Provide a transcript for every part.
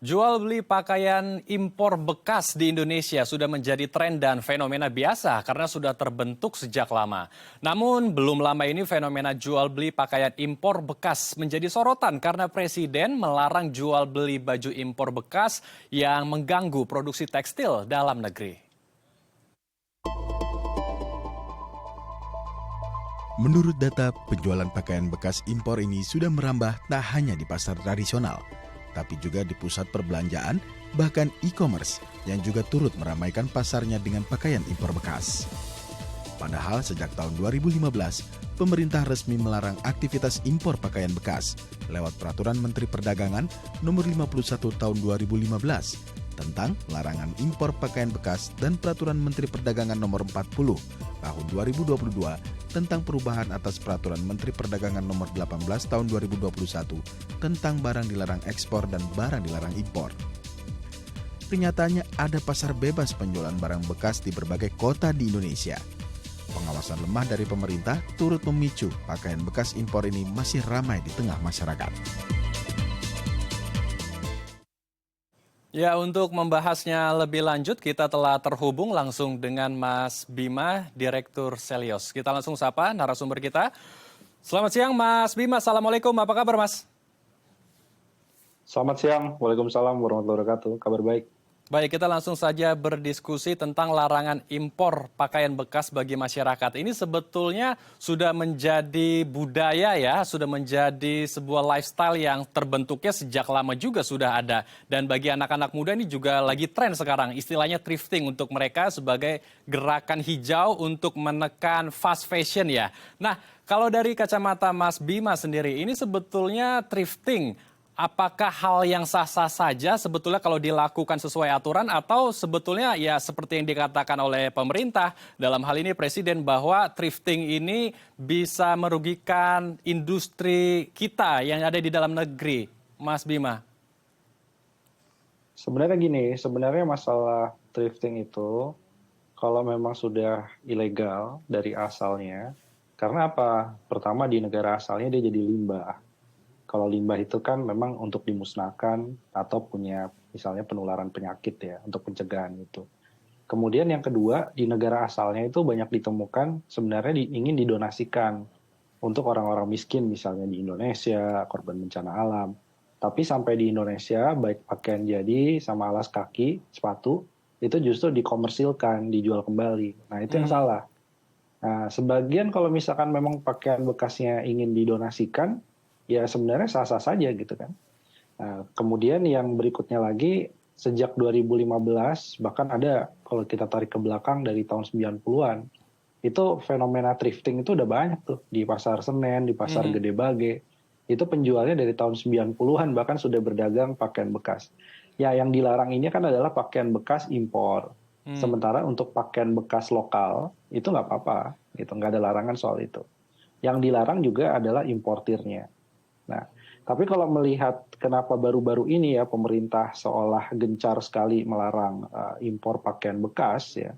Jual beli pakaian impor bekas di Indonesia sudah menjadi tren dan fenomena biasa karena sudah terbentuk sejak lama. Namun belum lama ini fenomena jual beli pakaian impor bekas menjadi sorotan karena Presiden melarang jual beli baju impor bekas yang mengganggu produksi tekstil dalam negeri. Menurut data, penjualan pakaian bekas impor ini sudah merambah tak hanya di pasar tradisional, tapi juga di pusat perbelanjaan, bahkan e-commerce yang juga turut meramaikan pasarnya dengan pakaian impor bekas. Padahal sejak tahun 2015, pemerintah resmi melarang aktivitas impor pakaian bekas lewat Peraturan Menteri Perdagangan Nomor 51 Tahun 2015 tentang larangan impor pakaian bekas dan Peraturan Menteri Perdagangan Nomor 40 Tahun 2022 tentang perubahan atas Peraturan Menteri Perdagangan Nomor 18 Tahun 2021 tentang barang dilarang ekspor dan barang dilarang impor. Kenyataannya ada pasar bebas penjualan barang bekas di berbagai kota di Indonesia. Pengawasan lemah dari pemerintah turut memicu pakaian bekas impor ini masih ramai di tengah masyarakat. Ya, untuk membahasnya lebih lanjut, kita telah terhubung langsung dengan Mas Bima, Direktur Selyos. Kita langsung sapa narasumber kita. Selamat siang, Mas Bima. Assalamualaikum. Apa kabar, Mas? Selamat siang. Waalaikumsalam warahmatullahi wabarakatuh. Kabar baik. Baik, kita langsung saja berdiskusi tentang larangan impor pakaian bekas bagi masyarakat. Ini sebetulnya sudah menjadi budaya ya, sudah menjadi sebuah lifestyle yang terbentuknya sejak lama juga sudah ada. Dan bagi anak-anak muda ini juga lagi tren sekarang, istilahnya thrifting untuk mereka sebagai gerakan hijau untuk menekan fast fashion ya. Nah, kalau dari kacamata Mas Bima sendiri, ini sebetulnya thrifting, apakah hal yang sah-sah saja sebetulnya kalau dilakukan sesuai aturan atau sebetulnya ya seperti yang dikatakan oleh pemerintah dalam hal ini Presiden bahwa thrifting ini bisa merugikan industri kita yang ada di dalam negeri, Mas Bima? Sebenarnya masalah thrifting itu kalau memang sudah ilegal dari asalnya, karena apa? Pertama di negara asalnya dia jadi limbah. Kalau limbah itu kan memang untuk dimusnahkan atau punya misalnya penularan penyakit ya, untuk pencegahan itu. Kemudian yang kedua, di negara asalnya itu banyak ditemukan sebenarnya ingin didonasikan untuk orang-orang miskin misalnya di Indonesia, korban bencana alam. Tapi sampai di Indonesia, baik pakaian jadi sama alas kaki, sepatu, itu justru dikomersilkan, dijual kembali. Nah itu yang salah. Nah sebagian kalau misalkan memang pakaian bekasnya ingin didonasikan, ya sebenarnya sah-sah saja gitu kan. Nah, kemudian yang berikutnya lagi, sejak 2015, bahkan ada kalau kita tarik ke belakang dari tahun 90-an, itu fenomena thrifting itu udah banyak tuh. Di Pasar Senen, di Pasar Gede Bage, itu penjualnya dari tahun 90-an bahkan sudah berdagang pakaian bekas. Ya yang dilarang ini kan adalah pakaian bekas impor. Sementara untuk pakaian bekas lokal, itu nggak apa-apa, gitu, nggak ada larangan soal itu. Yang dilarang juga adalah importirnya. Nah, tapi kalau melihat kenapa baru-baru ini ya pemerintah seolah gencar sekali melarang impor pakaian bekas ya,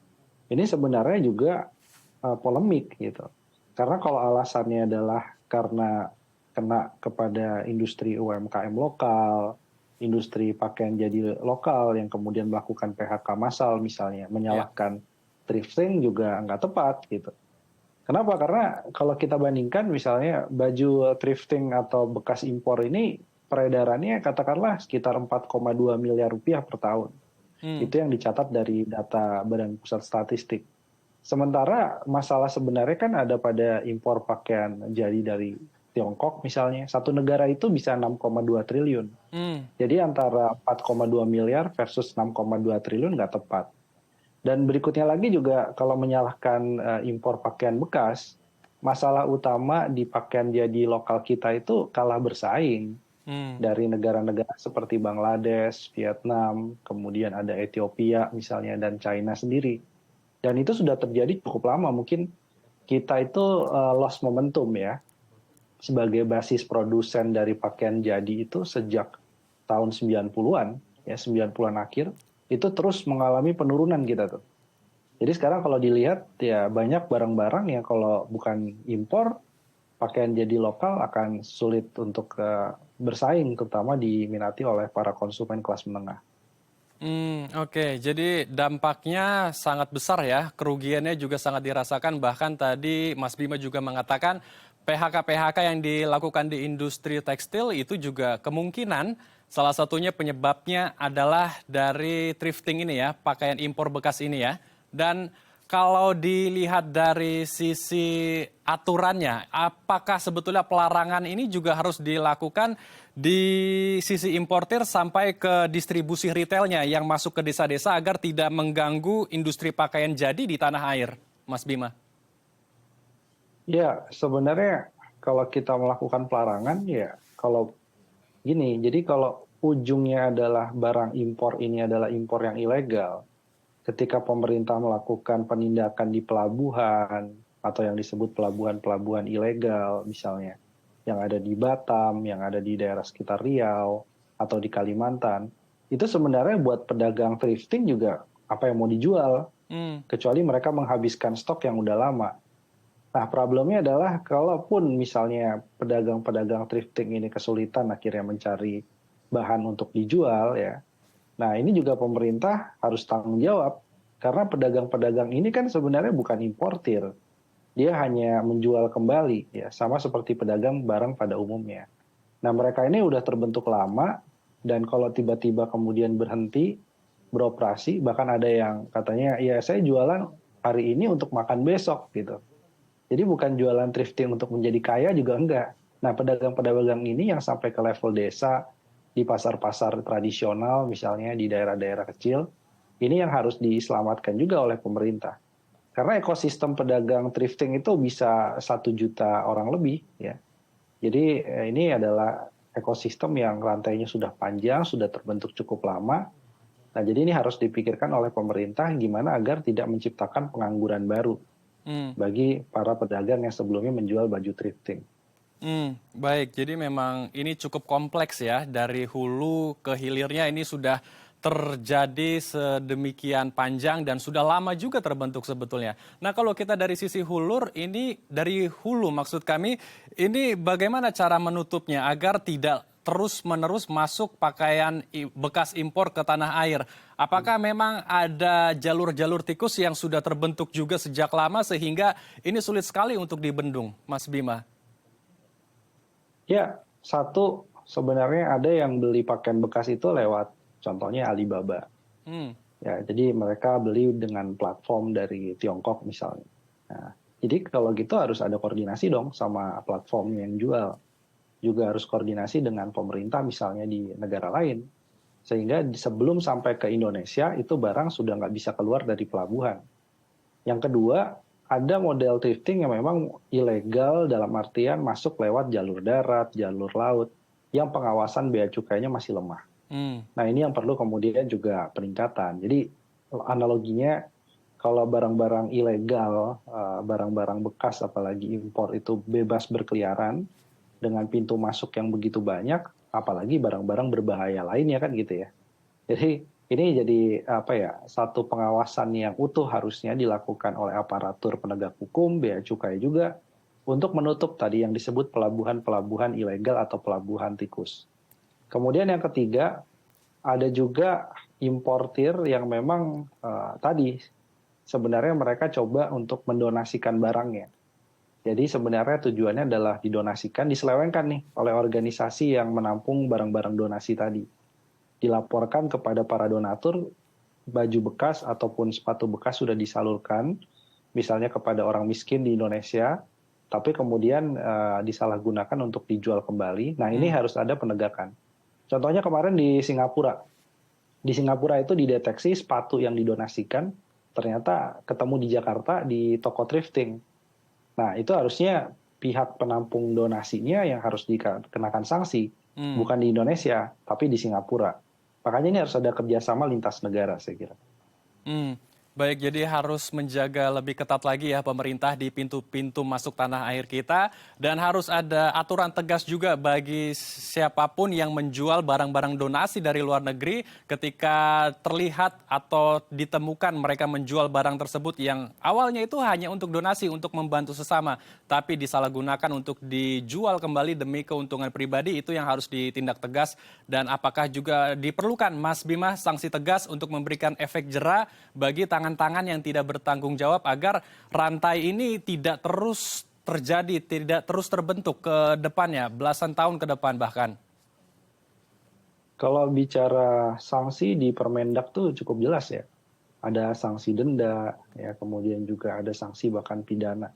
ini sebenarnya juga polemik gitu. Karena kalau alasannya adalah karena kena kepada industri UMKM lokal, industri pakaian jadi lokal yang kemudian melakukan PHK massal misalnya, menyalahkan thrifting juga nggak tepat gitu. Kenapa? Karena kalau kita bandingkan misalnya baju thrifting atau bekas impor ini peredarannya katakanlah sekitar 4,2 miliar rupiah per tahun. Itu yang dicatat dari data Badan Pusat Statistik. Sementara masalah sebenarnya kan ada pada impor pakaian jadi dari Tiongkok misalnya. Satu negara itu bisa 6,2 triliun. Jadi antara 4,2 miliar versus 6,2 triliun nggak tepat. Dan berikutnya lagi juga kalau menyalahkan impor pakaian bekas, masalah utama di pakaian jadi lokal kita itu kalah bersaing dari negara-negara seperti Bangladesh, Vietnam, kemudian ada Ethiopia misalnya dan China sendiri. Dan itu sudah terjadi cukup lama, mungkin kita itu lost momentum ya. Sebagai basis produsen dari pakaian jadi itu sejak tahun 90-an, ya 90-an akhir, itu terus mengalami penurunan kita tuh. Jadi sekarang kalau dilihat ya banyak barang-barang yang kalau bukan impor pakaian jadi lokal akan sulit untuk bersaing, terutama diminati oleh para konsumen kelas menengah. Oke. Jadi dampaknya sangat besar ya, kerugiannya juga sangat dirasakan. Bahkan tadi Mas Bima juga mengatakan PHK-PHK yang dilakukan di industri tekstil itu juga kemungkinan salah satunya penyebabnya adalah dari thrifting ini ya, pakaian impor bekas ini ya. Dan kalau dilihat dari sisi aturannya, apakah sebetulnya pelarangan ini juga harus dilakukan di sisi importir sampai ke distribusi retailnya yang masuk ke desa-desa agar tidak mengganggu industri pakaian jadi di tanah air, Mas Bima? Ya, sebenarnya kalau kita melakukan pelarangan, ya kalau gini, jadi kalau ujungnya adalah barang impor ini adalah impor yang ilegal, ketika pemerintah melakukan penindakan di pelabuhan atau yang disebut pelabuhan-pelabuhan ilegal misalnya, yang ada di Batam, yang ada di daerah sekitar Riau, atau di Kalimantan, itu sebenarnya buat pedagang thrifting juga apa yang mau dijual, Hmm. kecuali mereka menghabiskan stok yang udah lama. Nah, problemnya adalah kalaupun misalnya pedagang-pedagang thrifting ini kesulitan akhirnya mencari bahan untuk dijual ya. Nah, ini juga pemerintah harus tanggung jawab karena pedagang-pedagang ini kan sebenarnya bukan importir. Dia hanya menjual kembali ya, sama seperti pedagang barang pada umumnya. Nah, mereka ini udah terbentuk lama dan kalau tiba-tiba kemudian berhenti beroperasi, bahkan ada yang katanya ya saya jualan hari ini untuk makan besok gitu. Jadi bukan jualan thrifting untuk menjadi kaya juga enggak. Nah, pedagang-pedagang ini yang sampai ke level desa, di pasar-pasar tradisional misalnya di daerah-daerah kecil, ini yang harus diselamatkan juga oleh pemerintah. Karena ekosistem pedagang thrifting itu bisa 1 juta orang lebih ya. Jadi ini adalah ekosistem yang rantainya sudah panjang, sudah terbentuk cukup lama. Nah, jadi ini harus dipikirkan oleh pemerintah gimana agar tidak menciptakan pengangguran baru Hmm. bagi para pedagang yang sebelumnya menjual baju thrifting. Baik. Jadi memang ini cukup kompleks ya, dari hulu ke hilirnya ini sudah terjadi sedemikian panjang dan sudah lama juga terbentuk sebetulnya. Nah, kalau kita dari sisi hulur, ini dari hulu maksud kami, ini bagaimana cara menutupnya agar tidak terus-menerus masuk pakaian bekas impor ke tanah air? Apakah memang ada jalur-jalur tikus yang sudah terbentuk juga sejak lama sehingga ini sulit sekali untuk dibendung, Mas Bima? Ya, satu sebenarnya ada yang beli pakaian bekas itu lewat contohnya Alibaba. Hmm. Ya, jadi mereka beli dengan platform dari Tiongkok misalnya. Nah, jadi kalau gitu harus ada koordinasi dong sama platform yang jual. Juga harus koordinasi dengan pemerintah misalnya di negara lain. Sehingga sebelum sampai ke Indonesia itu barang sudah nggak bisa keluar dari pelabuhan. Yang kedua, ada model thrifting yang memang ilegal dalam artian masuk lewat jalur darat, jalur laut, yang pengawasan bea cukainya masih lemah. Hmm. Nah, ini yang perlu kemudian juga peningkatan. Jadi analoginya kalau barang-barang ilegal, barang-barang bekas apalagi impor itu bebas berkeliaran dengan pintu masuk yang begitu banyak, apalagi barang-barang berbahaya lainnya kan gitu ya. Jadi ini jadi apa ya, satu pengawasan yang utuh harusnya dilakukan oleh aparatur penegak hukum, bea cukai juga untuk menutup tadi yang disebut pelabuhan-pelabuhan ilegal atau pelabuhan tikus. Kemudian yang ketiga, ada juga importir yang memang tadi sebenarnya mereka coba untuk mendonasikan barangnya. Jadi sebenarnya tujuannya adalah didonasikan, diselewengkan nih oleh organisasi yang menampung barang-barang donasi tadi. Dilaporkan kepada para donatur, baju bekas ataupun sepatu bekas sudah disalurkan, misalnya kepada orang miskin di Indonesia, tapi kemudian disalahgunakan untuk dijual kembali. Nah, ini harus ada penegakan. Contohnya kemarin di Singapura. Di Singapura itu dideteksi sepatu yang didonasikan ternyata ketemu di Jakarta di toko thrifting. Nah, itu harusnya pihak penampung donasinya yang harus dikenakan sanksi. Hmm. Bukan di Indonesia, tapi di Singapura. Makanya ini harus ada kerjasama lintas negara, saya kira. Hmm. Baik, jadi harus menjaga lebih ketat lagi ya pemerintah di pintu-pintu masuk tanah air kita. Dan harus ada aturan tegas juga bagi siapapun yang menjual barang-barang donasi dari luar negeri ketika terlihat atau ditemukan mereka menjual barang tersebut yang awalnya itu hanya untuk donasi, untuk membantu sesama. Tapi disalahgunakan untuk dijual kembali demi keuntungan pribadi, itu yang harus ditindak tegas. Dan apakah juga diperlukan, Mas Bima, sanksi tegas untuk memberikan efek jera bagi tangan-tangan yang tidak bertanggung jawab agar rantai ini tidak terus terjadi, tidak terus terbentuk ke depannya, belasan tahun ke depan bahkan. Kalau bicara sanksi di Permendak tuh cukup jelas ya. Ada sanksi denda, ya kemudian juga ada sanksi bahkan pidana.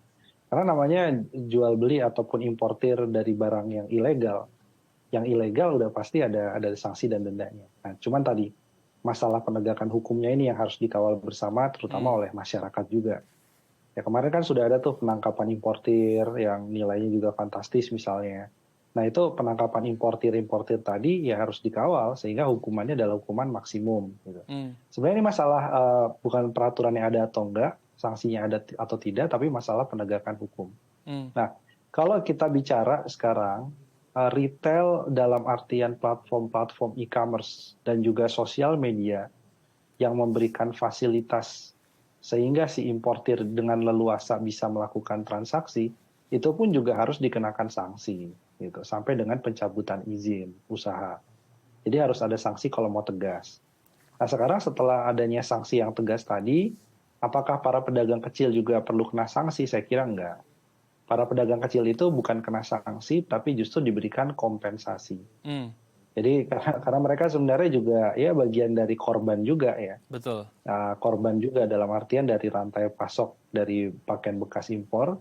Karena namanya jual beli ataupun importir dari barang yang ilegal. Yang ilegal udah pasti ada sanksi dan dendanya. Nah, cuman tadi masalah penegakan hukumnya ini yang harus dikawal bersama, terutama oleh masyarakat juga. Ya kemarin kan sudah ada tuh penangkapan importir yang nilainya juga fantastis misalnya. Nah itu penangkapan importir tadi ya harus dikawal sehingga hukumannya adalah hukuman maksimum. Gitu. Sebenarnya ini masalah bukan peraturan yang ada atau enggak, sanksinya ada atau tidak, tapi masalah penegakan hukum. Nah kalau kita bicara sekarang retail dalam artian platform-platform e-commerce dan juga sosial media yang memberikan fasilitas sehingga si importir dengan leluasa bisa melakukan transaksi, itu pun juga harus dikenakan sanksi, gitu, sampai dengan pencabutan izin usaha. Jadi harus ada sanksi kalau mau tegas. Nah sekarang setelah adanya sanksi yang tegas tadi, apakah para pedagang kecil juga perlu kena sanksi? Saya kira enggak. Para pedagang kecil itu bukan kena sanksi, tapi justru diberikan kompensasi. Jadi karena mereka sebenarnya juga ya bagian dari korban juga ya. Betul. Korban juga dalam artian dari rantai pasok dari pakaian bekas impor.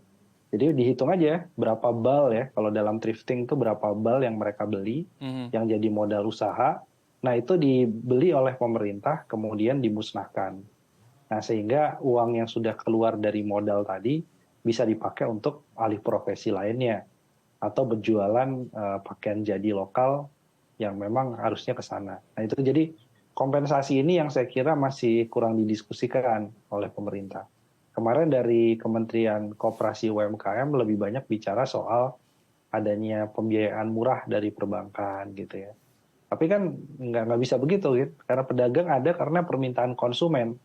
Jadi dihitung aja berapa bal ya, kalau dalam thrifting itu berapa bal yang mereka beli, yang jadi modal usaha. Nah itu dibeli oleh pemerintah, kemudian dimusnahkan. Nah sehingga uang yang sudah keluar dari modal tadi, bisa dipakai untuk alih profesi lainnya atau berjualan pakaian jadi lokal yang memang harusnya ke sana. Nah itu jadi kompensasi ini yang saya kira masih kurang didiskusikan oleh pemerintah. Kemarin dari Kementerian Koperasi UMKM lebih banyak bicara soal adanya pembiayaan murah dari perbankan gitu ya. Tapi kan nggak bisa begitu gitu, karena pedagang ada karena permintaan konsumen.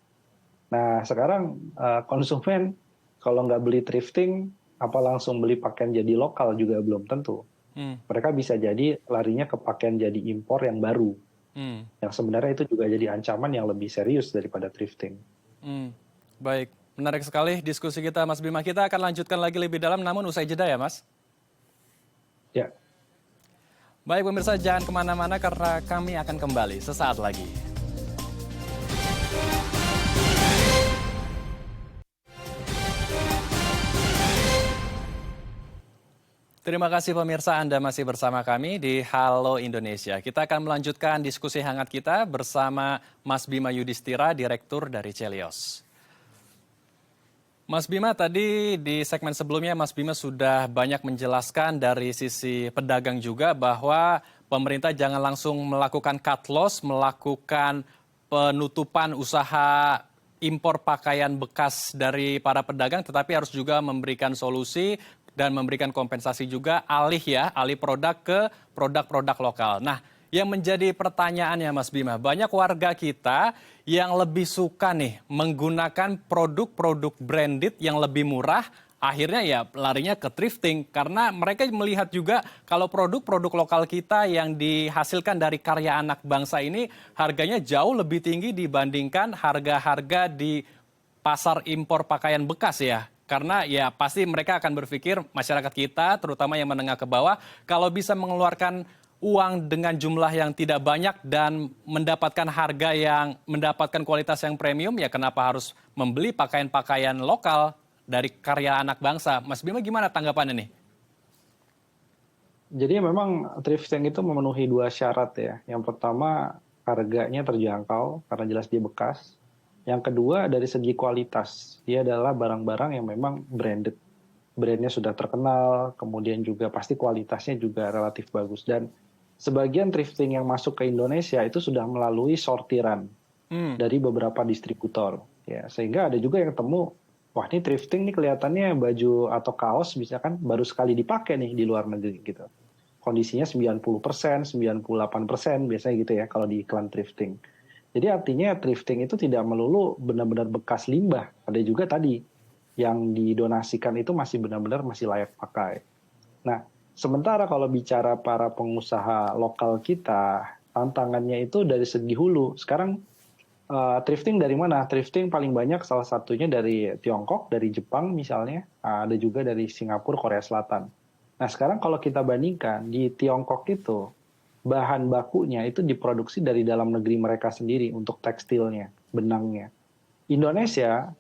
Nah sekarang konsumen kalau nggak beli thrifting, apa langsung beli pakaian jadi lokal juga belum tentu. Mereka bisa jadi larinya ke pakaian jadi impor yang baru. Yang sebenarnya itu juga jadi ancaman yang lebih serius daripada thrifting. Baik, menarik sekali diskusi kita Mas Bima. Kita akan lanjutkan lagi lebih dalam, namun usai jeda ya Mas? Ya. Baik pemirsa, jangan kemana-mana karena kami akan kembali sesaat lagi. Terima kasih pemirsa, Anda masih bersama kami di Halo Indonesia. Kita akan melanjutkan diskusi hangat kita bersama Mas Bima Yudhistira, Direktur dari Celios. Mas Bima, tadi di segmen sebelumnya Mas Bima sudah banyak menjelaskan dari sisi pedagang juga bahwa pemerintah jangan langsung melakukan cut loss, melakukan penutupan usaha impor pakaian bekas dari para pedagang, tetapi harus juga memberikan solusi dan memberikan kompensasi juga alih produk ke produk-produk lokal. Nah, yang menjadi pertanyaannya Mas Bima, banyak warga kita yang lebih suka nih menggunakan produk-produk branded yang lebih murah, akhirnya ya larinya ke thrifting karena mereka melihat juga kalau produk-produk lokal kita yang dihasilkan dari karya anak bangsa ini harganya jauh lebih tinggi dibandingkan harga-harga di pasar impor pakaian bekas ya. Karena ya pasti mereka akan berpikir masyarakat kita terutama yang menengah ke bawah kalau bisa mengeluarkan uang dengan jumlah yang tidak banyak dan mendapatkan harga yang mendapatkan kualitas yang premium ya kenapa harus membeli pakaian-pakaian lokal dari karya anak bangsa. Mas Bima gimana tanggapannya nih? Jadi memang thrifting itu memenuhi dua syarat ya. Yang pertama harganya terjangkau karena jelas dia bekas. Yang kedua dari segi kualitas, dia adalah barang-barang yang memang branded. Brandnya sudah terkenal, kemudian juga pasti kualitasnya juga relatif bagus. Dan sebagian thrifting yang masuk ke Indonesia itu sudah melalui sortiran. dari beberapa distributor. Ya, sehingga ada juga yang temu, wah ini thrifting nih kelihatannya baju atau kaos misalkan baru sekali dipakai nih di luar negeri gitu. Kondisinya 90%, 98% biasanya gitu ya kalau di iklan thrifting. Jadi artinya thrifting itu tidak melulu benar-benar bekas limbah. Ada juga tadi yang didonasikan itu masih benar-benar masih layak pakai. Nah, sementara kalau bicara para pengusaha lokal kita, tantangannya itu dari segi hulu. Sekarang thrifting dari mana? Thrifting paling banyak salah satunya dari Tiongkok, dari Jepang misalnya, ada juga dari Singapura, Korea Selatan. Nah sekarang kalau kita bandingkan di Tiongkok itu bahan bakunya itu diproduksi dari dalam negeri mereka sendiri untuk tekstilnya, benangnya. Indonesia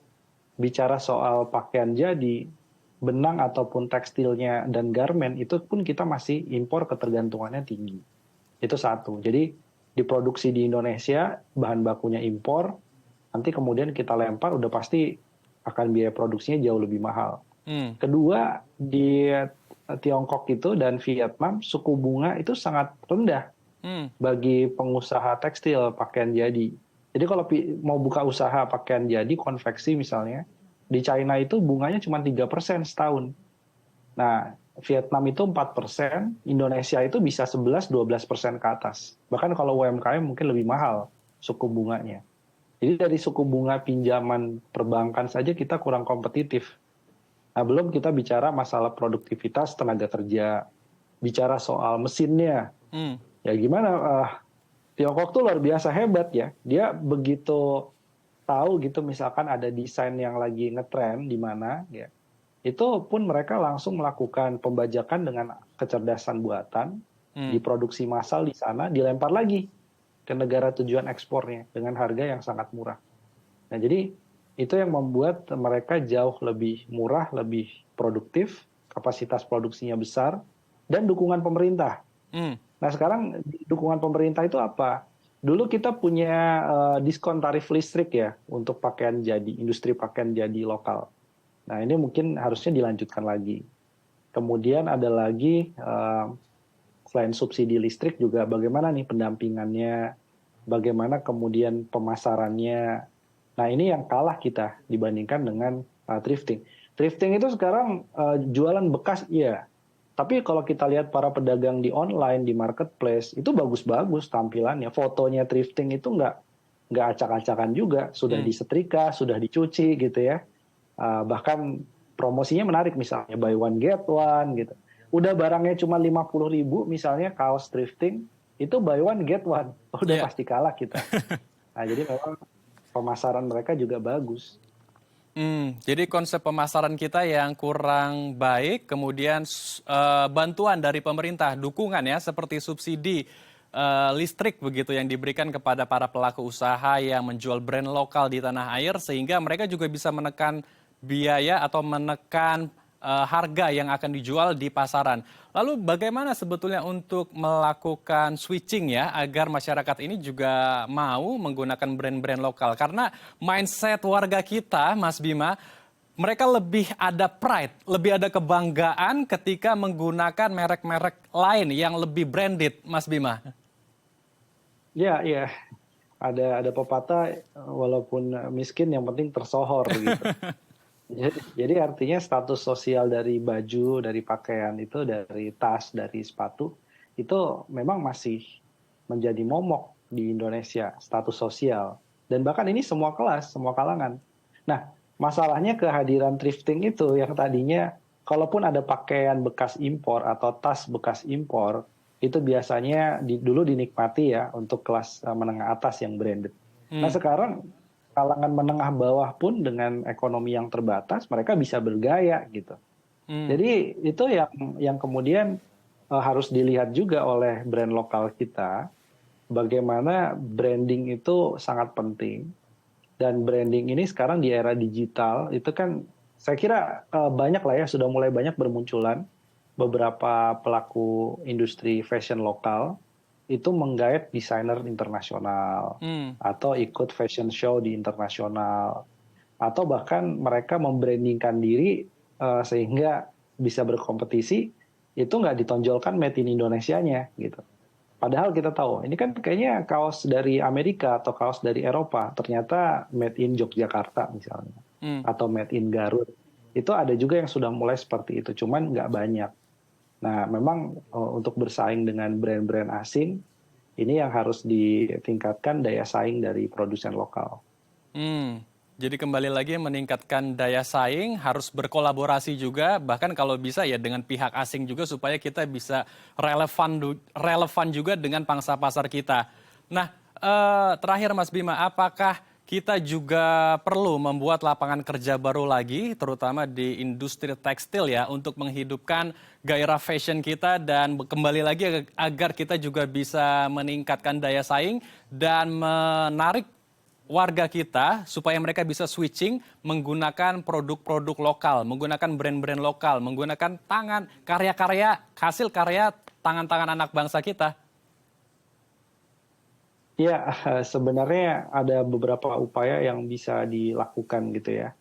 bicara soal pakaian jadi, benang ataupun tekstilnya dan garmen itu pun kita masih impor ketergantungannya tinggi. Itu satu. Jadi diproduksi di Indonesia, bahan bakunya impor, nanti kemudian kita lempar, udah pasti akan biaya produksinya jauh lebih mahal. Kedua, di Tiongkok itu dan Vietnam, suku bunga itu sangat rendah bagi pengusaha tekstil pakaian jadi. Jadi kalau mau buka usaha pakaian jadi, konveksi misalnya, di China itu bunganya cuma 3% setahun. Nah, Vietnam itu 4%, Indonesia itu bisa 11-12% ke atas. Bahkan kalau UMKM mungkin lebih mahal suku bunganya. Jadi dari suku bunga pinjaman perbankan saja kita kurang kompetitif. Nah, belum kita bicara masalah produktivitas tenaga kerja, bicara soal mesinnya. Ya gimana, Tiongkok tuh luar biasa hebat ya. Dia begitu tahu gitu misalkan ada desain yang lagi ngetren di mana ya. Itu pun mereka langsung melakukan pembajakan dengan kecerdasan buatan, diproduksi massal di sana, dilempar lagi ke negara tujuan ekspornya dengan harga yang sangat murah. Nah jadi itu yang membuat mereka jauh lebih murah, lebih produktif, kapasitas produksinya besar, dan dukungan pemerintah. Nah sekarang dukungan pemerintah itu apa? Dulu kita punya diskon tarif listrik ya untuk pakaian jadi, industri pakaian jadi lokal. Nah ini mungkin harusnya dilanjutkan lagi. Kemudian ada lagi selain subsidi listrik juga bagaimana nih pendampingannya, bagaimana kemudian pemasarannya. Nah ini yang kalah kita dibandingkan dengan thrifting. Thrifting itu sekarang jualan bekas iya. Tapi kalau kita lihat para pedagang di online, di marketplace, itu bagus-bagus tampilannya. Fotonya thrifting itu nggak acak-acakan juga. Sudah disetrika, sudah dicuci gitu ya. Bahkan promosinya menarik misalnya buy one get one gitu. Udah barangnya cuma 50.000 misalnya kaos thrifting, itu buy one get one. Udah pasti kalah kita. Nah jadi memang pemasaran mereka juga bagus. Jadi konsep pemasaran kita yang kurang baik, kemudian bantuan dari pemerintah, dukungan ya seperti subsidi listrik begitu yang diberikan kepada para pelaku usaha yang menjual brand lokal di tanah air sehingga mereka juga bisa menekan biaya atau menekan harga yang akan dijual di pasaran. Lalu bagaimana sebetulnya untuk melakukan switching ya agar masyarakat ini juga mau menggunakan brand-brand lokal? Karena mindset warga kita, Mas Bima, mereka lebih ada pride, lebih ada kebanggaan ketika menggunakan merek-merek lain yang lebih branded, Mas Bima. Ya, iya. Ada pepatah walaupun miskin yang penting tersohor gitu. Jadi artinya status sosial dari baju, dari pakaian itu, dari tas, dari sepatu, itu memang masih menjadi momok di Indonesia, status sosial. Dan bahkan ini semua kelas, semua kalangan. Nah, masalahnya kehadiran thrifting itu yang tadinya, kalaupun ada pakaian bekas impor atau tas bekas impor, itu biasanya dulu dinikmati ya untuk kelas menengah atas yang branded. Nah sekarang kalangan menengah bawah pun dengan ekonomi yang terbatas mereka bisa bergaya gitu. Jadi itu yang kemudian harus dilihat juga oleh brand lokal kita, bagaimana branding itu sangat penting. Dan branding ini sekarang di era digital itu kan saya kira banyak lah ya, sudah mulai banyak bermunculan beberapa pelaku industri fashion lokal itu menggait desainer internasional atau ikut fashion show di internasional atau bahkan mereka membrandingkan diri sehingga bisa berkompetisi itu nggak ditonjolkan made in Indonesia-nya gitu. Padahal kita tahu, ini kan kayaknya kaos dari Amerika atau kaos dari Eropa, ternyata made in Yogyakarta misalnya, atau made in Garut. Itu ada juga yang sudah mulai seperti itu, cuman nggak banyak. Nah, memang untuk bersaing dengan brand-brand asing, ini yang harus ditingkatkan daya saing dari produsen lokal. Jadi kembali lagi meningkatkan daya saing, harus berkolaborasi juga, bahkan kalau bisa ya dengan pihak asing juga supaya kita bisa relevan juga dengan pangsa pasar kita. Nah, terakhir Mas Bima, apakah kita juga perlu membuat lapangan kerja baru lagi, terutama di industri tekstil ya, untuk menghidupkan gairah fashion kita dan kembali lagi agar kita juga bisa meningkatkan daya saing dan menarik warga kita supaya mereka bisa switching menggunakan produk-produk lokal, menggunakan brand-brand lokal, menggunakan hasil karya tangan-tangan anak bangsa kita? Ya, sebenarnya ada beberapa upaya yang bisa dilakukan gitu ya.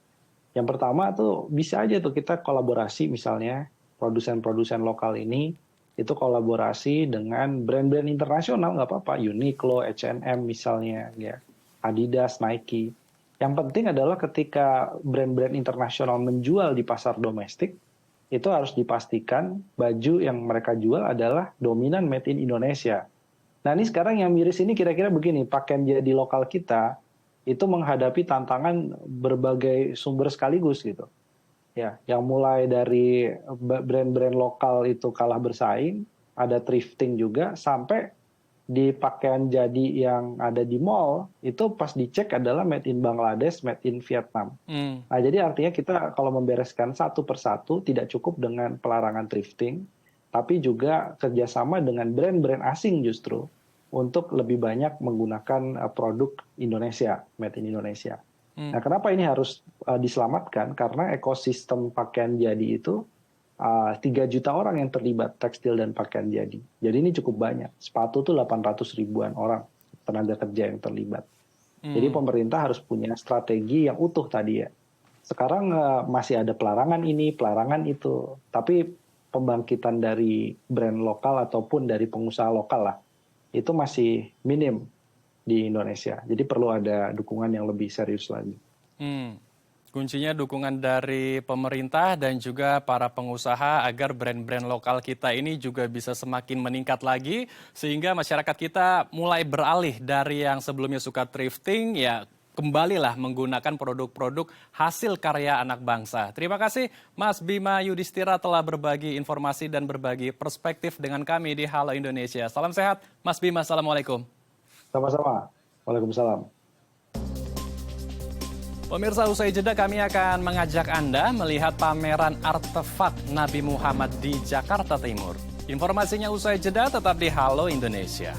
Yang pertama tuh bisa aja tuh kita kolaborasi misalnya produsen-produsen lokal ini itu kolaborasi dengan brand-brand internasional nggak apa-apa, Uniqlo, H&M misalnya ya. Adidas, Nike. Yang penting adalah ketika brand-brand internasional menjual di pasar domestik, itu harus dipastikan baju yang mereka jual adalah dominan made in Indonesia. Nah ini sekarang yang miris ini kira-kira begini, pakaian jadi lokal kita itu menghadapi tantangan berbagai sumber sekaligus gitu. Ya, yang mulai dari brand-brand lokal itu kalah bersaing, ada thrifting juga, sampai di pakaian jadi yang ada di mall itu pas dicek adalah made in Bangladesh, made in Vietnam. Nah jadi artinya kita kalau membereskan satu persatu tidak cukup dengan pelarangan thrifting, tapi juga kerjasama dengan brand-brand asing justru untuk lebih banyak menggunakan produk Indonesia, made in Indonesia. Nah kenapa ini harus diselamatkan? Karena ekosistem pakaian jadi itu 3 juta orang yang terlibat tekstil dan pakaian jadi. Jadi ini cukup banyak. Sepatu tuh 800 ribuan orang tenaga kerja yang terlibat. Jadi pemerintah harus punya strategi yang utuh tadi ya. Sekarang masih ada pelarangan ini, pelarangan itu. Tapi pembangkitan dari brand lokal ataupun dari pengusaha lokal lah, itu masih minim di Indonesia. Jadi perlu ada dukungan yang lebih serius lagi. Kuncinya dukungan dari pemerintah dan juga para pengusaha agar brand-brand lokal kita ini juga bisa semakin meningkat lagi sehingga masyarakat kita mulai beralih dari yang sebelumnya suka thrifting ya kembalilah menggunakan produk-produk hasil karya anak bangsa. Terima kasih Mas Bima Yudhistira telah berbagi informasi dan berbagi perspektif dengan kami di Halo Indonesia. Salam sehat Mas Bima, Assalamualaikum. Sama-sama. Waalaikumsalam. Pemirsa, usai jeda kami akan mengajak Anda melihat pameran artefak Nabi Muhammad di Jakarta Timur. Informasinya usai jeda, tetap di Halo Indonesia.